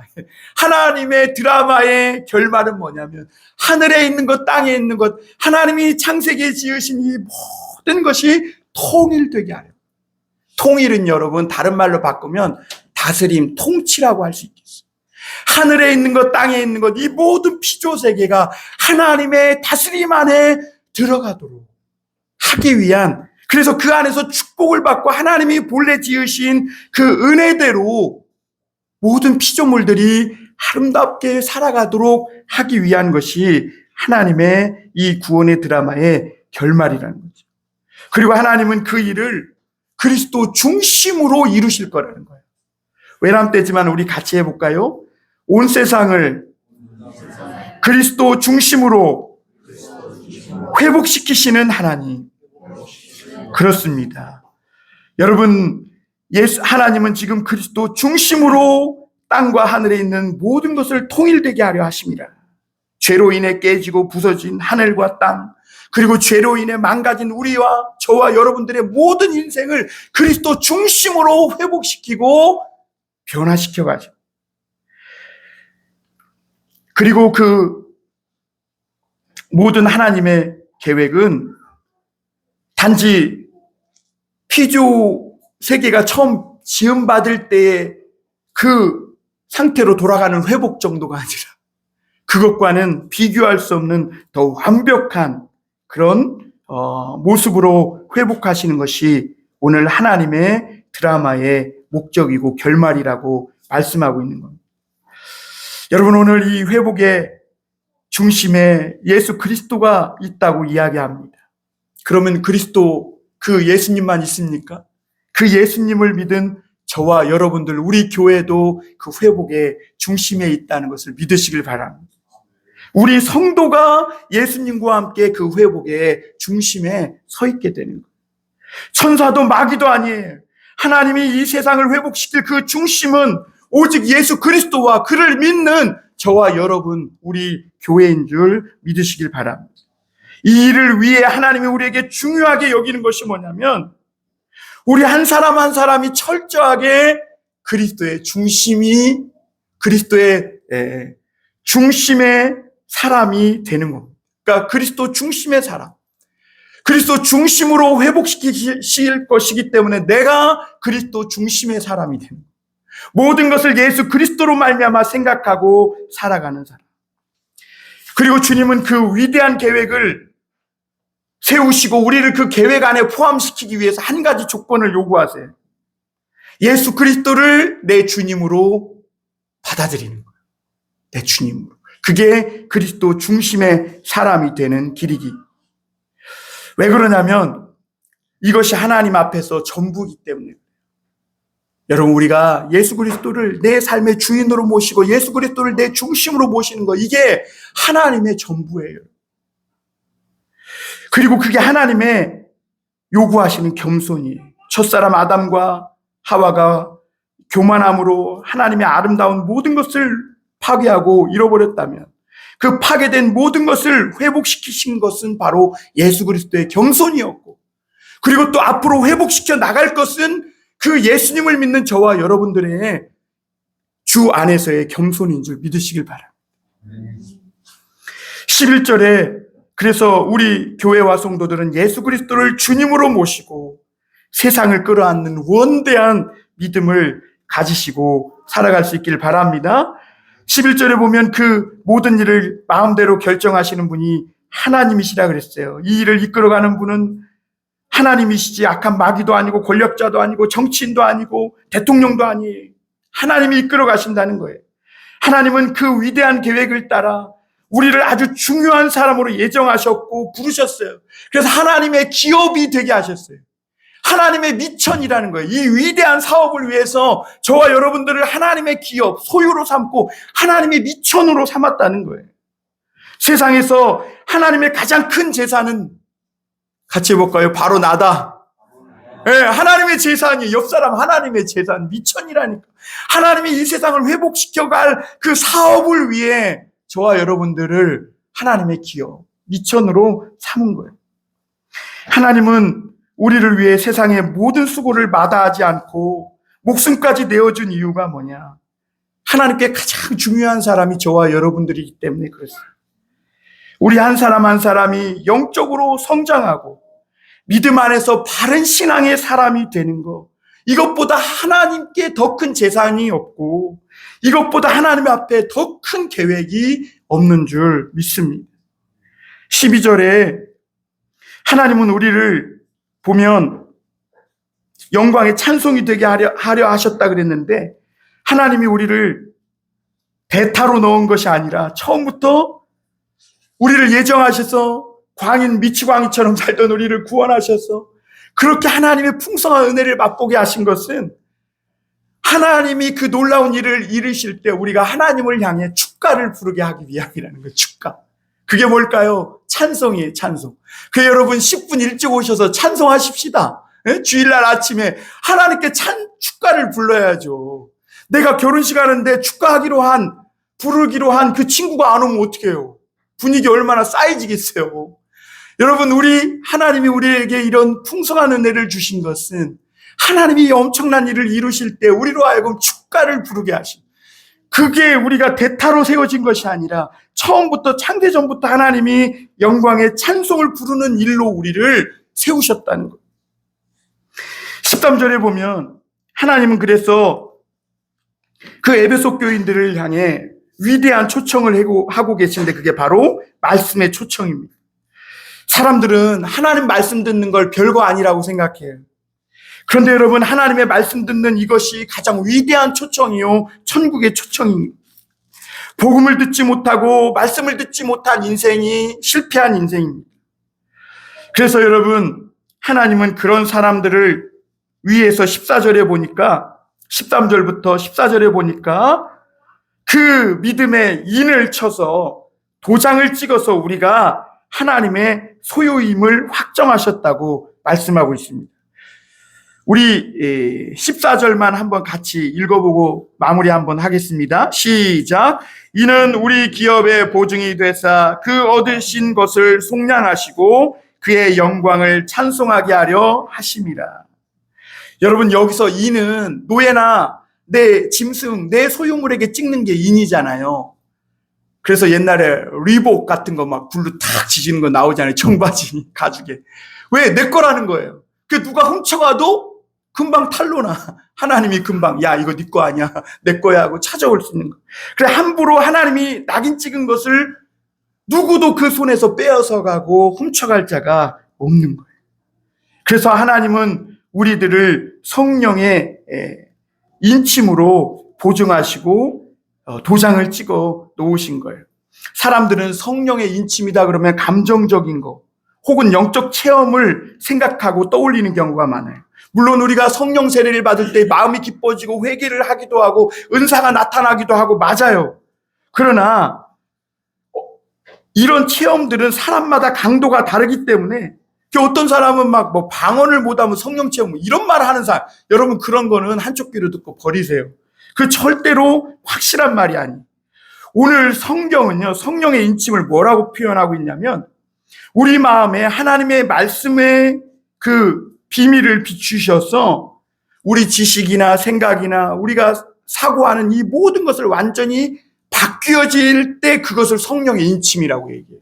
하나님의 드라마의 결말은 뭐냐면, 하늘에 있는 것, 땅에 있는 것, 하나님이 창세기에 지으신 이 모든 것이 통일되게 하려. 통일은 여러분, 다른 말로 바꾸면 다스림, 통치라고 할 수 있겠어요. 하늘에 있는 것, 땅에 있는 것, 이 모든 피조세계가 하나님의 다스림 안에 들어가도록 하기 위한, 그래서 그 안에서 축복을 받고 하나님이 본래 지으신 그 은혜대로 모든 피조물들이 아름답게 살아가도록 하기 위한 것이 하나님의 이 구원의 드라마의 결말이라는 거죠. 그리고 하나님은 그 일을 그리스도 중심으로 이루실 거라는 거예요. 외람되지만 우리 같이 해볼까요? 온 세상을 그리스도 중심으로 회복시키시는 하나님. 그렇습니다. 여러분, 하나님은 지금 그리스도 중심으로 땅과 하늘에 있는 모든 것을 통일되게 하려 하십니다. 죄로 인해 깨지고 부서진 하늘과 땅, 그리고 죄로 인해 망가진 우리와 저와 여러분들의 모든 인생을 그리스도 중심으로 회복시키고 변화시켜 가지고, 그리고 그 모든 하나님의 계획은 단지 피조 세계가 처음 지음받을 때의 그 상태로 돌아가는 회복 정도가 아니라, 그것과는 비교할 수 없는 더 완벽한 그런 모습으로 회복하시는 것이 오늘 하나님의 드라마의 목적이고 결말이라고 말씀하고 있는 겁니다. 여러분, 오늘 이 회복의 중심에 예수 그리스도가 있다고 이야기합니다. 그러면 그리스도, 그 예수님만 있습니까? 그 예수님을 믿은 저와 여러분들, 우리 교회도 그 회복의 중심에 있다는 것을 믿으시길 바랍니다. 우리 성도가 예수님과 함께 그 회복의 중심에 서 있게 되는 거예요. 천사도 마귀도 아니에요. 하나님이 이 세상을 회복시킬 그 중심은 오직 예수 그리스도와 그를 믿는 저와 여러분, 우리 교회인 줄 믿으시길 바랍니다. 이 일을 위해 하나님이 우리에게 중요하게 여기는 것이 뭐냐면, 우리 한 사람 한 사람이 철저하게 그리스도의 중심의 사람이 되는 겁니다. 그러니까 그리스도 중심의 사람, 그리스도 중심으로 회복시키실 것이기 때문에 내가 그리스도 중심의 사람이 되는 거예요. 모든 것을 예수 그리스도로 말미암아 생각하고 살아가는 사람. 그리고 주님은 그 위대한 계획을 세우시고 우리를 그 계획 안에 포함시키기 위해서 한 가지 조건을 요구하세요. 예수 그리스도를 내 주님으로 받아들이는 거예요. 내 주님으로. 그게 그리스도 중심의 사람이 되는 길이기. 왜 그러냐면 이것이 하나님 앞에서 전부이기 때문에. 여러분, 우리가 예수 그리스도를 내 삶의 주인으로 모시고 예수 그리스도를 내 중심으로 모시는 거, 이게 하나님의 전부예요. 그리고 그게 하나님의 요구하시는 겸손이에요. 첫사람 아담과 하와가 교만함으로 하나님의 아름다운 모든 것을 파괴하고 잃어버렸다면, 그 파괴된 모든 것을 회복시키신 것은 바로 예수 그리스도의 겸손이었고, 그리고 또 앞으로 회복시켜 나갈 것은 그 예수님을 믿는 저와 여러분들의 주 안에서의 겸손인 줄 믿으시길 바랍니다. 11절에 그래서 우리 교회와 성도들은 예수 그리스도를 주님으로 모시고 세상을 끌어안는 원대한 믿음을 가지시고 살아갈 수 있기를 바랍니다. 11절에 보면 그 모든 일을 마음대로 결정하시는 분이 하나님이시라 그랬어요. 이 일을 이끌어가는 분은 하나님이시지 악한 마귀도 아니고 권력자도 아니고 정치인도 아니고 대통령도 아니에요. 하나님이 이끌어 가신다는 거예요. 하나님은 그 위대한 계획을 따라 우리를 아주 중요한 사람으로 예정하셨고 부르셨어요. 그래서 하나님의 기업이 되게 하셨어요. 하나님의 미천이라는 거예요. 이 위대한 사업을 위해서 저와 여러분들을 하나님의 기업, 소유로 삼고 하나님의 미천으로 삼았다는 거예요. 세상에서 하나님의 가장 큰 재산은, 같이 해볼까요? 바로 나다. 네, 하나님의 재산이, 옆 사람 하나님의 재산, 미천이라니까. 하나님이 이 세상을 회복시켜갈 그 사업을 위해 저와 여러분들을 하나님의 기업, 미천으로 삼은 거예요. 하나님은 우리를 위해 세상의 모든 수고를 마다하지 않고 목숨까지 내어준 이유가 뭐냐? 하나님께 가장 중요한 사람이 저와 여러분들이기 때문에 그렇습니다. 우리 한 사람 한 사람이 영적으로 성장하고 믿음 안에서 바른 신앙의 사람이 되는 것, 이것보다 하나님께 더 큰 재산이 없고 이것보다 하나님 앞에 더 큰 계획이 없는 줄 믿습니다. 12절에 하나님은 우리를 보면 영광의 찬송이 되게 하려 하셨다 그랬는데, 하나님이 우리를 대타로 넣은 것이 아니라 처음부터 우리를 예정하셔서 광인 미치광이처럼 살던 우리를 구원하셔서 그렇게 하나님의 풍성한 은혜를 맛보게 하신 것은 하나님이 그 놀라운 일을 이루실 때 우리가 하나님을 향해 축가를 부르게 하기 위함이라는 거예요. 축가. 그게 뭘까요? 찬송이에요. 찬송. 그 여러분 10분 일찍 오셔서 찬송하십시다. 네? 주일날 아침에 하나님께 축가를 불러야죠. 내가 결혼식 하는데 부르기로 한 그 친구가 안 오면 어떡해요? 분위기 얼마나 싸해지겠어요. 여러분, 하나님이 우리에게 이런 풍성한 은혜를 주신 것은 하나님이 엄청난 일을 이루실 때 우리로 하여금 축가를 부르게 하신, 그게 우리가 대타로 세워진 것이 아니라 처음부터 창세전부터 하나님이 영광의 찬송을 부르는 일로 우리를 세우셨다는 거예요. 13절에 보면 하나님은 그래서 그 에베소 교인들을 향해 위대한 초청을 하고 계신데 그게 바로 말씀의 초청입니다. 사람들은 하나님 말씀 듣는 걸 별거 아니라고 생각해요. 그런데 여러분, 하나님의 말씀 듣는 이것이 가장 위대한 초청이요, 천국의 초청입니다. 복음을 듣지 못하고 말씀을 듣지 못한 인생이 실패한 인생입니다. 그래서 여러분, 하나님은 그런 사람들을 위에서 14절에 보니까, 13절부터 14절에 보니까 그 믿음의 인을 쳐서 도장을 찍어서 우리가 하나님의 소유임을 확정하셨다고 말씀하고 있습니다. 우리 14절만 한번 같이 읽어보고 마무리 한번 하겠습니다. 시작. 이는 우리 기업의 보증이 되사 그 얻으신 것을 속량하시고 그의 영광을 찬송하게 하려 하심이라. 여러분, 여기서 인은 노예나 내 짐승, 내 소유물에게 찍는 게 인이잖아요. 그래서 옛날에 리복 같은 거 막 불로 탁 지지는 거 나오잖아요. 청바지 가죽에. 왜? 내 거라는 거예요. 그 누가 훔쳐가도 금방 탄로나. 하나님이 금방, 야, 이거 네 거 아니야, 내 거야 하고 찾아올 수 있는 거. 그래, 함부로 하나님이 낙인 찍은 것을 누구도 그 손에서 빼앗아 가고 훔쳐갈 자가 없는 거예요. 그래서 하나님은 우리들을 성령의 인침으로 보증하시고 도장을 찍어 놓으신 거예요. 사람들은 성령의 인침이다 그러면 감정적인 거 혹은 영적 체험을 생각하고 떠올리는 경우가 많아요. 물론 우리가 성령 세례를 받을 때 마음이 기뻐지고 회개를 하기도 하고 은사가 나타나기도 하고 맞아요. 그러나 이런 체험들은 사람마다 강도가 다르기 때문에 어떤 사람은 막 뭐 방언을 못하면 성령 체험 이런 말을 하는 사람, 여러분 그런 거는 한쪽 귀로 듣고 버리세요. 그 절대로 확실한 말이 아니에요. 오늘 성경은요, 성령의 인침을 뭐라고 표현하고 있냐면 우리 마음에 하나님의 말씀의 그 비밀을 비추셔서 우리 지식이나 생각이나 우리가 사고하는 이 모든 것을 완전히 바뀌어질 때 그것을 성령의 인침이라고 얘기해요.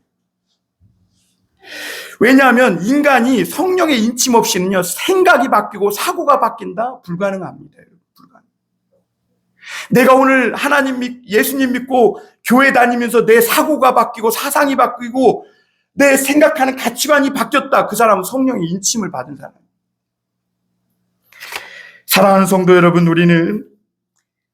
왜냐하면 인간이 성령의 인침 없이는요, 생각이 바뀌고 사고가 바뀐다? 불가능합니다. 내가 오늘 하나님, 예수님 믿고 교회 다니면서 내 사고가 바뀌고 사상이 바뀌고 내 생각하는 가치관이 바뀌었다. 그 사람은 성령의 인침을 받은 사람입니다. 사랑하는 성도 여러분, 우리는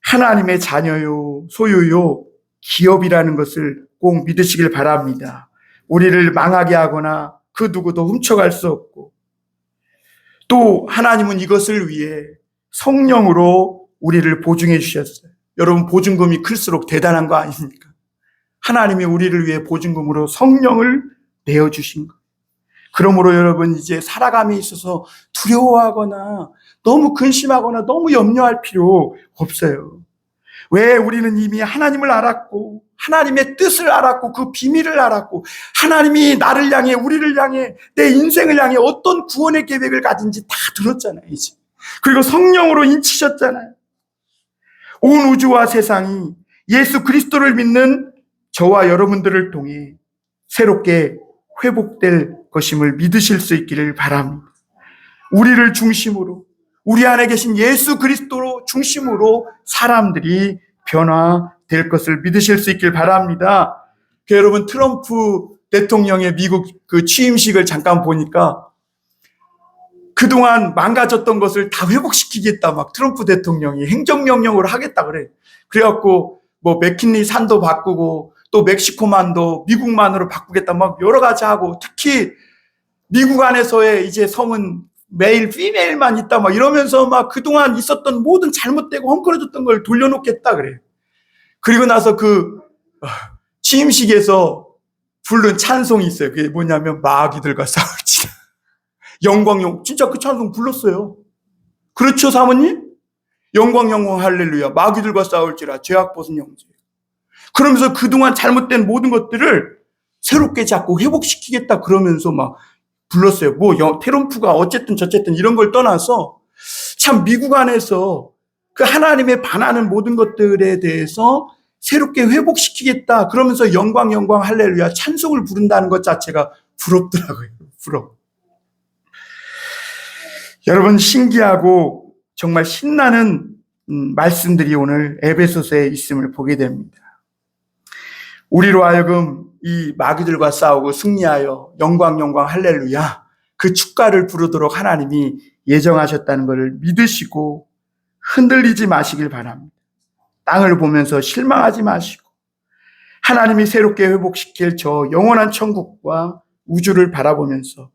하나님의 자녀요, 소유요, 기업이라는 것을 꼭 믿으시길 바랍니다. 우리를 망하게 하거나 그 누구도 훔쳐갈 수 없고, 또 하나님은 이것을 위해 성령으로 우리를 보증해 주셨어요. 여러분, 보증금이 클수록 대단한 거 아닙니까? 하나님이 우리를 위해 보증금으로 성령을 내어주신 거예요. 그러므로 여러분, 이제 살아감에 있어서 두려워하거나 너무 근심하거나 너무 염려할 필요 없어요. 왜? 우리는 이미 하나님을 알았고 하나님의 뜻을 알았고 그 비밀을 알았고 하나님이 나를 향해, 우리를 향해, 내 인생을 향해 어떤 구원의 계획을 가진지 다 들었잖아요, 이제. 그리고 성령으로 인치셨잖아요. 온 우주와 세상이 예수 그리스도를 믿는 저와 여러분들을 통해 새롭게 회복될 것임을 믿으실 수 있기를 바랍니다. 우리를 중심으로, 우리 안에 계신 예수 그리스도 중심으로 사람들이 변화될 것을 믿으실 수 있길 바랍니다. 여러분, 트럼프 대통령의 미국 그 취임식을 잠깐 보니까 그동안 망가졌던 것을 다 회복시키겠다, 막 트럼프 대통령이 행정명령으로 하겠다 그래. 그래갖고 뭐 맥킨리 산도 바꾸고 또 멕시코만도 미국만으로 바꾸겠다, 막 여러 가지 하고, 특히 미국 안에서의 이제 성은 메일, 피메일만 있다, 막 이러면서 막 그동안 있었던 모든 잘못되고 헝클어졌던 걸 돌려놓겠다 그래. 그리고 나서 그 취임식에서 부른 찬송이 있어요. 그게 뭐냐면 마귀들과 싸울지라. 영광, 진짜 그 찬송 불렀어요. 그렇죠, 사모님? 영광 할렐루야, 마귀들과 싸울지라, 죄악 벗은 형제. 그러면서 그동안 잘못된 모든 것들을 새롭게 잡고 회복시키겠다 그러면서 막 불렀어요. 뭐 트럼프가 어쨌든 저쨌든 이런 걸 떠나서 참 미국 안에서 그 하나님에 반하는 모든 것들에 대해서 새롭게 회복시키겠다 그러면서 영광 할렐루야 찬송을 부른다는 것 자체가 부럽더라고요. 부러워. 여러분, 신기하고 정말 신나는 말씀들이 오늘 에베소서에 있음을 보게 됩니다. 우리로 하여금 이 마귀들과 싸우고 승리하여 영광 영광 할렐루야 그 축가를 부르도록 하나님이 예정하셨다는 것을 믿으시고 흔들리지 마시길 바랍니다. 땅을 보면서 실망하지 마시고 하나님이 새롭게 회복시킬 저 영원한 천국과 우주를 바라보면서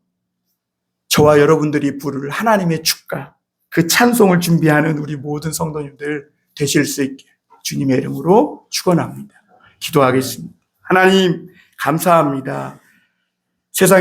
저와 여러분들이 부를 하나님의 축가, 그 찬송을 준비하는 우리 모든 성도님들 되실 수 있게 주님의 이름으로 축원합니다. 기도하겠습니다. 하나님 감사합니다. 세상에